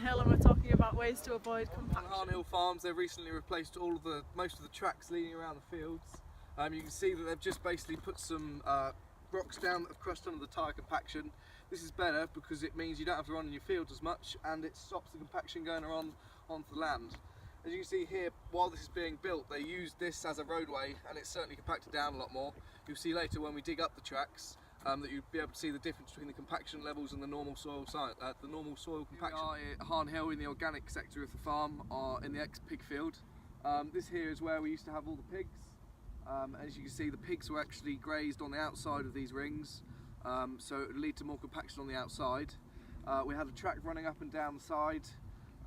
Hill and we're talking about ways to avoid compaction. On Hill Farms, they've recently replaced most of the tracks leading around the fields. You can see that they've just basically put some rocks down that have crushed under the tyre compaction. This is better because it means you don't have to run in your fields as much, and it stops the compaction going onto the land. As you can see here, while this is being built, they used this as a roadway, and it's certainly compacted down a lot more. You'll see later when we dig up the tracks that you'll be able to see the difference between the compaction levels and the normal soil compaction. We are at Harn Hill in the organic sector of the farm, in the ex-pig field. This here is where we used to have all the pigs. As you can see, the pigs were actually grazed on the outside of these rings, so it would lead to more compaction on the outside. We had a track running up and down the side,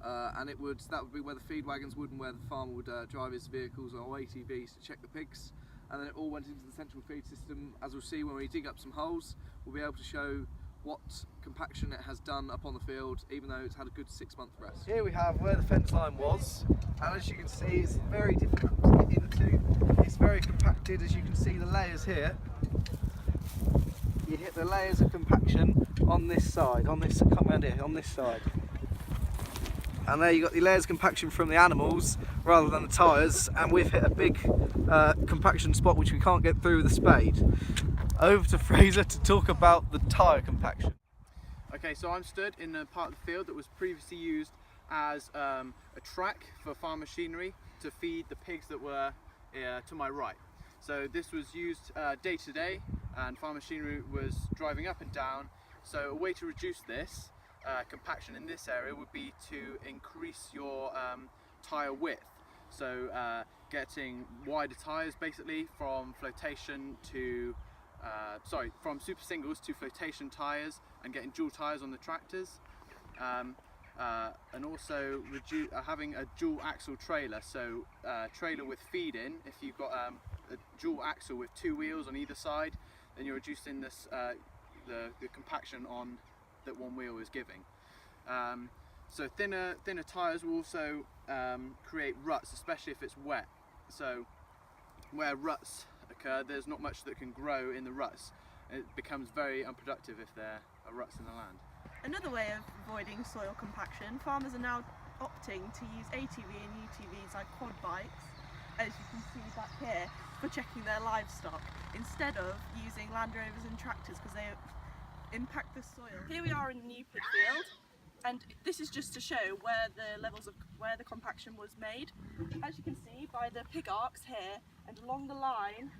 and that would be where the feed wagons would and where the farmer would drive his vehicles or ATVs to check the pigs. And then it all went into the central feed system. As we'll see when we dig up some holes, we'll be able to show what compaction it has done up on the field, even though it's had a good 6-month rest. Here we have where the fence line was, and as you can see, it's very difficult to get into. It's very compacted, as you can see the layers here. You hit the layers of compaction on this side, come around here, on this side. And there you got the layers of compaction from the animals rather than the tyres, and we've hit a big compaction spot which we can't get through with a spade. Over to Fraser to talk about the tyre compaction. Okay, so I'm stood in a part of the field that was previously used as a track for farm machinery to feed the pigs that were to my right. So this was used day to day, and farm machinery was driving up and down. So a way to reduce this compaction in this area would be to increase your tyre width. So getting wider tyres basically from flotation to from super singles to flotation tyres, and getting dual tyres on the tractors, and also having a dual axle trailer, so trailer with feed in. If you've got a dual axle with 2 wheels on either side, then you're reducing this the compaction on that one wheel is giving. So thinner tyres will also create ruts, especially if it's wet. So where ruts occur, there's not much that can grow in the ruts. It becomes very unproductive if there are ruts in the land. Another way of avoiding soil compaction, farmers are now opting to use ATV and UTVs like quad bikes, as you can see back here, for checking their livestock, instead of using Land Rovers and tractors because they impact the soil. Here we are in the new pig field, and this is just to show where the compaction was made. As you can see by the pig arcs here and along the line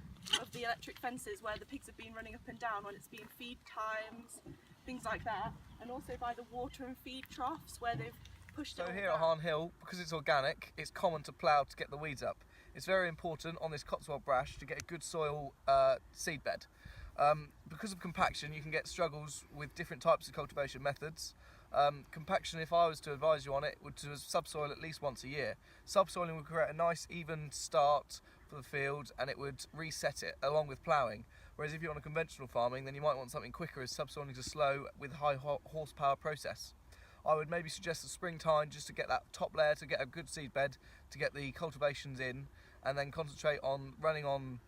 of the electric fences where the pigs have been running up and down when it's been feed times, things like that, and also by the water and feed troughs where they've pushed it. So here at Harn Hill, because it's organic, it's common to plough to get the weeds up. It's very important on this Cotswold brash to get a good soil seed bed. Because of compaction, you can get struggles with different types of cultivation methods. Compaction, if I was to advise you on it, would to subsoil at least once a year. Subsoiling would create a nice even start for the field, and it would reset it along with ploughing. Whereas if you're on a conventional farming, then you might want something quicker, as subsoiling is a slow with high horsepower process. I would maybe suggest the springtime just to get that top layer, to get a good seed bed, to get the cultivations in, and then concentrate on running on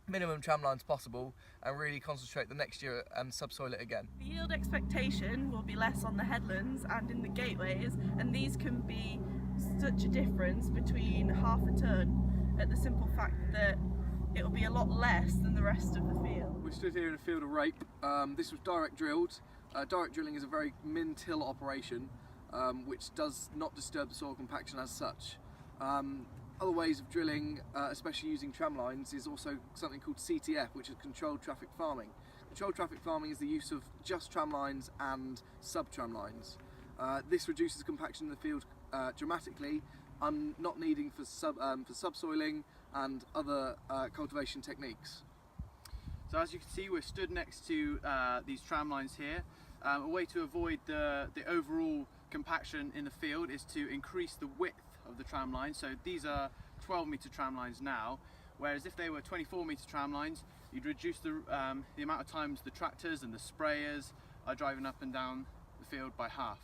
minimum tram lines possible, and really concentrate the next year and subsoil it again. The yield expectation will be less on the headlands and in the gateways, and these can be such a difference between half a tonne at the simple fact that it will be a lot less than the rest of the field. We stood here in a field of rape. This was direct drilled. Direct drilling is a very min-till operation, which does not disturb the soil compaction as such. Other ways of drilling, especially using tram lines, is also something called CTF, which is controlled traffic farming. Controlled traffic farming is the use of just tram lines and sub-tram lines. This reduces compaction in the field dramatically, not needing for subsoiling and other cultivation techniques. So as you can see, we're stood next to these tram lines here. A way to avoid the overall compaction in the field is to increase the width of the tram line. So these are 12-metre tram lines now, whereas if they were 24-metre tram lines, you'd reduce the amount of times the tractors and the sprayers are driving up and down the field by half.